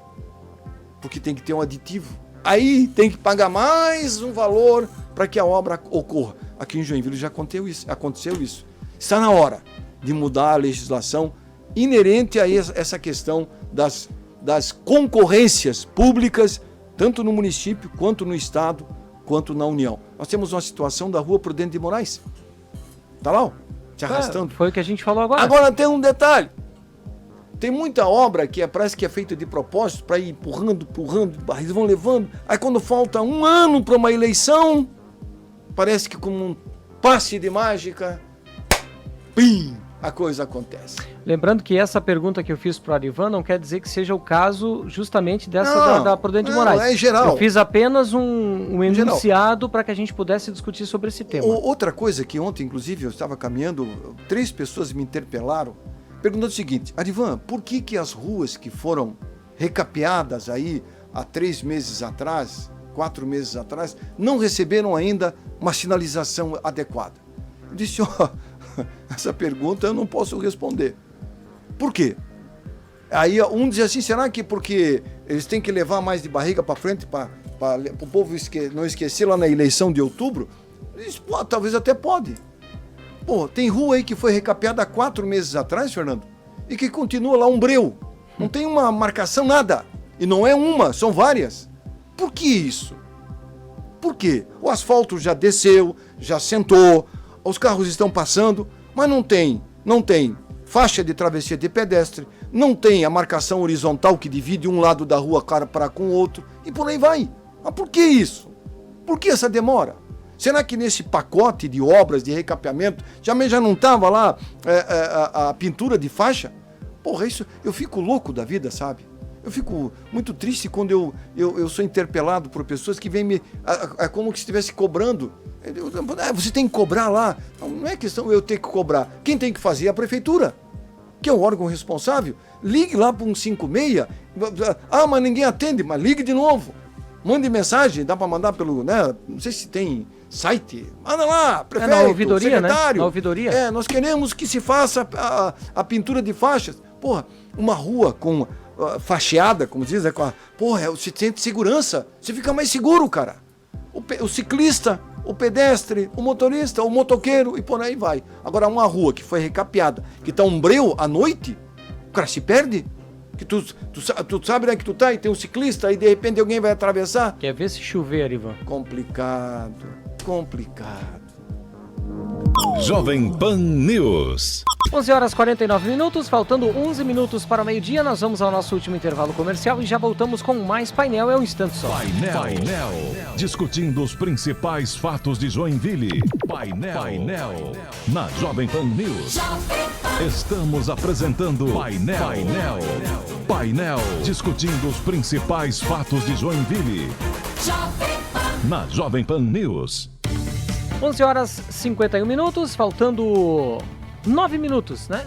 porque tem que ter um aditivo. Aí tem que pagar mais um valor para que a obra ocorra. Aqui em Joinville já aconteceu isso. Está na hora de mudar a legislação inerente a essa questão das concorrências públicas, tanto no município, quanto no estado, quanto na União. Nós temos uma situação da Rua Prudente de Moraes. Tá lá, ó, se arrastando. Foi o que a gente falou agora. Agora tem um detalhe. Tem muita obra que parece que é feita de propósito para ir empurrando, eles vão levando. Aí quando falta um ano para uma eleição, parece que como um passe de mágica, pim, a coisa acontece. Lembrando que essa pergunta que eu fiz para o Arivan não quer dizer que seja o caso justamente dessa da Prudente de Moraes. É em geral. Eu fiz apenas um enunciado para que a gente pudesse discutir sobre esse tema. Outra coisa que ontem, inclusive, eu estava caminhando, 3 pessoas me interpelaram, perguntando o seguinte, Arivan, por que as ruas que foram recapeadas aí há 3 meses atrás, 4 meses atrás, não receberam ainda uma sinalização adequada? Eu disse, essa pergunta eu não posso responder. Por quê? Aí um diz assim, será que porque eles têm que levar mais de barriga para frente para o povo não esquecer lá na eleição de outubro? Eles, talvez até pode. Pô, tem rua aí que foi recapeada há 4 meses atrás, Fernando, e que continua lá um breu. Não tem uma marcação, nada. E não é uma, são várias. Por que isso? Por quê? O asfalto já desceu, já sentou, os carros estão passando, mas não tem faixa de travessia de pedestre, não tem a marcação horizontal que divide um lado da rua para com o outro, e por aí vai. Mas por que isso? Por que essa demora? Será que nesse pacote de obras de recapeamento já não estava lá a pintura de faixa? Porra, isso eu fico louco da vida, sabe? Eu fico muito triste quando eu sou interpelado por pessoas que vêm me... É como que estivesse cobrando. Você tem que cobrar lá. Não é questão eu ter que cobrar. Quem tem que fazer é a prefeitura, que é o órgão responsável. Ligue lá para um 156. Mas ninguém atende. Mas ligue de novo. Mande mensagem. Dá para mandar pelo... não sei se tem site. Manda lá, prefeito, na ouvidoria, secretário. Né? Na ouvidoria. Nós queremos que se faça a pintura de faixas. Porra, uma rua com facheada, como diz, você sente segurança, você fica mais seguro, cara. O ciclista, o pedestre, o motorista, o motoqueiro e por aí vai. Agora, uma rua que foi recapeada, que tá um breu à noite, o cara se perde. Que tu sabe, né, que tu tá e tem um ciclista e de repente alguém vai atravessar. Quer ver se chover, Ivan? Complicado. Jovem Pan News. 11h49, faltando 11 minutos para o meio-dia, nós vamos ao nosso último intervalo comercial e já voltamos com mais Painel, é um instante só. Painel. Discutindo os principais fatos de Joinville. Painel. Na Jovem Pan News. Estamos apresentando Painel. Discutindo os principais fatos de Joinville. Na Jovem Pan News. 11h51, faltando 9 minutos, né?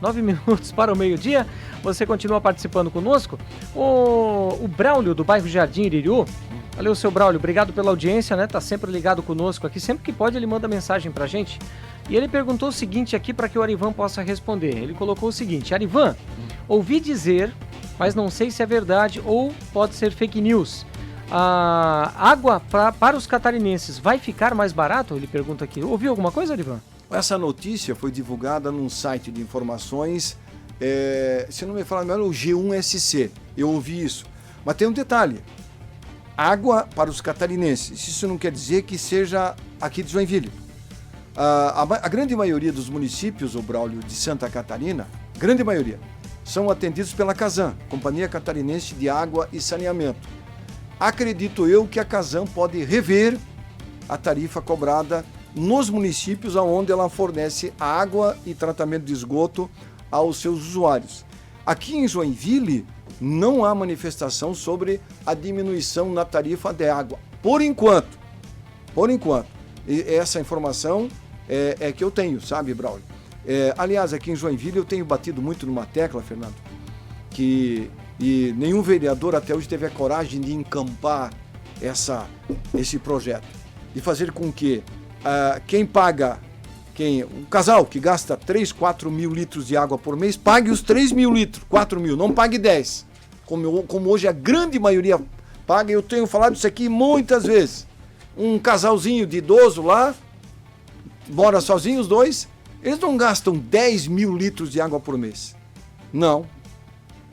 9 minutos para o meio-dia. Você continua participando conosco. O Braulio, do bairro Jardim Iririú. Valeu, seu Braulio, obrigado pela audiência, né? Tá sempre ligado conosco aqui. Sempre que pode, ele manda mensagem pra gente. E ele perguntou o seguinte aqui para que o Arivan possa responder. Ele colocou o seguinte: Arivan, ouvi dizer, mas não sei se é verdade ou pode ser fake news. A água para os catarinenses vai ficar mais barato? Ele pergunta aqui. Ouviu alguma coisa, Arivan? Essa notícia foi divulgada num site de informações, se não me falar melhor, o G1SC. Eu ouvi isso. Mas tem um detalhe. Água para os catarinenses. Isso não quer dizer que seja aqui de Joinville. A grande maioria dos municípios, o Braulio, de Santa Catarina, grande maioria, são atendidos pela Casan, Companhia Catarinense de Água e Saneamento. Acredito eu que a Casan pode rever a tarifa cobrada nos municípios onde ela fornece água e tratamento de esgoto aos seus usuários. Aqui em Joinville não há manifestação sobre a diminuição na tarifa de água. Por enquanto. E essa informação é que eu tenho, sabe, Braulio? Aliás, aqui em Joinville eu tenho batido muito numa tecla, Fernando, e nenhum vereador até hoje teve a coragem de encampar esse projeto. De fazer com que um casal que gasta 3, 4 mil litros de água por mês, pague os 3 mil litros, 4 mil, não pague 10. Como hoje a grande maioria paga, eu tenho falado isso aqui muitas vezes. Um casalzinho de idoso lá, mora sozinho os dois, eles não gastam 10 mil litros de água por mês. Não.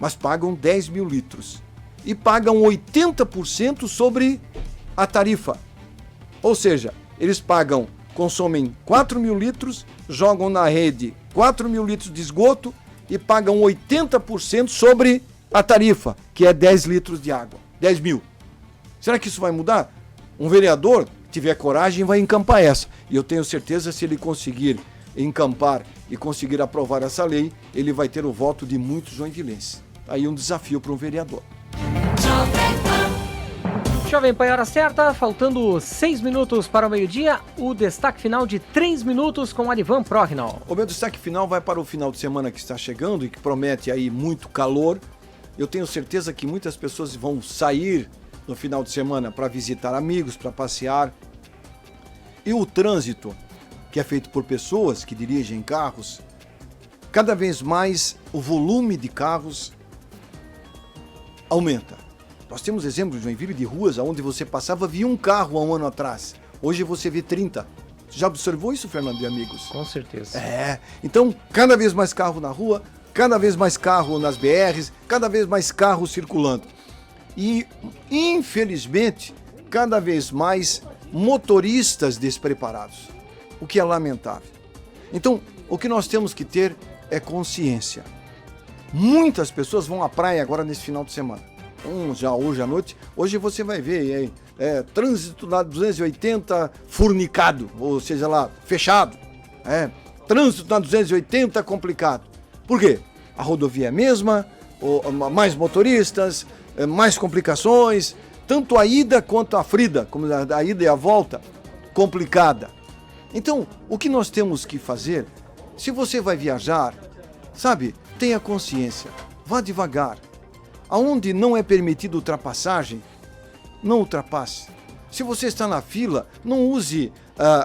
Mas pagam 10 mil litros. E pagam 80% sobre a tarifa. Ou seja, eles consomem 4 mil litros, jogam na rede 4 mil litros de esgoto e pagam 80% sobre a tarifa, que é 10 litros de água. 10 mil. Será que isso vai mudar? Um vereador que tiver coragem vai encampar essa. E eu tenho certeza, se ele conseguir encampar e conseguir aprovar essa lei, ele vai ter o voto de muitos joinvilenses. Aí um desafio para um vereador. Jovem Pan, hora certa, faltando 6 minutos para o meio-dia, o destaque final de 3 minutos com Arivan Prognal. O meu destaque final vai para o final de semana que está chegando e que promete aí muito calor. Eu tenho certeza que muitas pessoas vão sair no final de semana para visitar amigos, para passear. E o trânsito, que é feito por pessoas que dirigem carros, cada vez mais o volume de carros aumenta. Nós temos exemplos de Joinville de ruas onde você passava, via um carro há um ano atrás. Hoje você vê 30. Você já observou isso, Fernando e amigos? Com certeza. Então, cada vez mais carro na rua, cada vez mais carro nas BRs, cada vez mais carros circulando. E, infelizmente, cada vez mais motoristas despreparados, o que é lamentável. Então, o que nós temos que ter é consciência. Muitas pessoas vão à praia agora nesse final de semana. Já hoje à noite, hoje você vai ver trânsito na 280 furnicado, ou seja lá, fechado. Trânsito na 280 complicado. Por quê? A rodovia é a mesma, mais motoristas, mais complicações, tanto a ida quanto a frida, como a ida e a volta, complicada. Então, o que nós temos que fazer, se você vai viajar, sabe, tenha consciência, vá devagar. Aonde não é permitido ultrapassagem, não ultrapasse. Se você está na fila, não use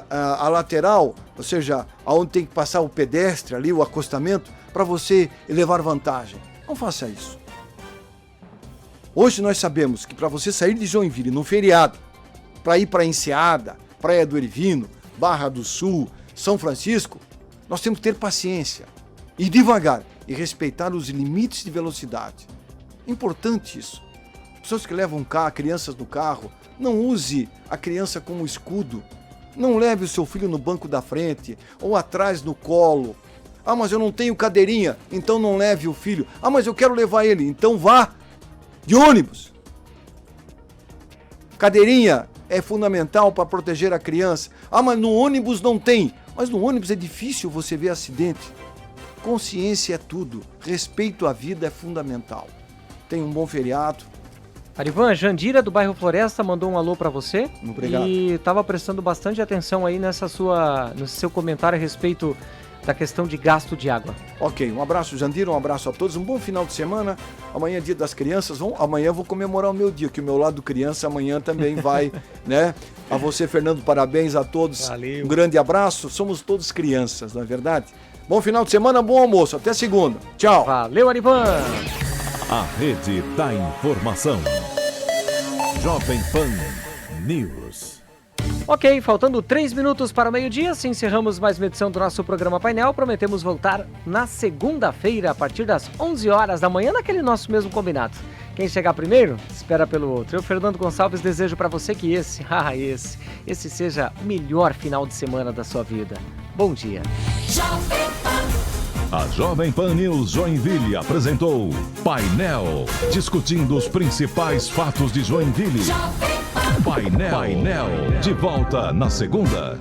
a lateral, ou seja, aonde tem que passar o pedestre ali, o acostamento, para você levar vantagem. Não faça isso. Hoje nós sabemos que para você sair de Joinville no feriado, para ir para Enseada, Praia do Ervino, Barra do Sul, São Francisco, nós temos que ter paciência, ir devagar e respeitar os limites de velocidade. Importante isso. Pessoas que levam crianças no carro, não use a criança como escudo. Não leve o seu filho no banco da frente ou atrás no colo. Ah, mas eu não tenho cadeirinha, então não leve o filho. Ah, mas eu quero levar ele, então vá de ônibus. Cadeirinha é fundamental para proteger a criança. Ah, mas no ônibus não tem. Mas no ônibus é difícil você ver acidente. Consciência é tudo. Respeito à vida é fundamental. Tenha um bom feriado. Arivan, Jandira do bairro Floresta mandou um alô para você. Obrigado. E estava prestando bastante atenção aí no seu comentário a respeito da questão de gasto de água. Ok, um abraço, Jandira, um abraço a todos, um bom final de semana. Amanhã é dia das crianças, amanhã eu vou comemorar o meu dia, que o meu lado criança amanhã também vai, né? A você, Fernando, parabéns a todos. Valeu. Um grande abraço, somos todos crianças, não é verdade? Bom final de semana, bom almoço, até segunda. Tchau. Valeu, Arivan. A Rede da Informação. Jovem Pan News. Ok, faltando 3 minutos para o meio-dia, assim encerramos mais uma edição do nosso programa Painel. Prometemos voltar na segunda-feira, a partir das 11 horas da manhã, naquele nosso mesmo combinado. Quem chegar primeiro, espera pelo outro. Eu, Fernando Gonçalves, desejo para você que esse seja o melhor final de semana da sua vida. Bom dia. A Jovem Pan News Joinville apresentou Painel, discutindo os principais fatos de Joinville. Painel, de volta na segunda.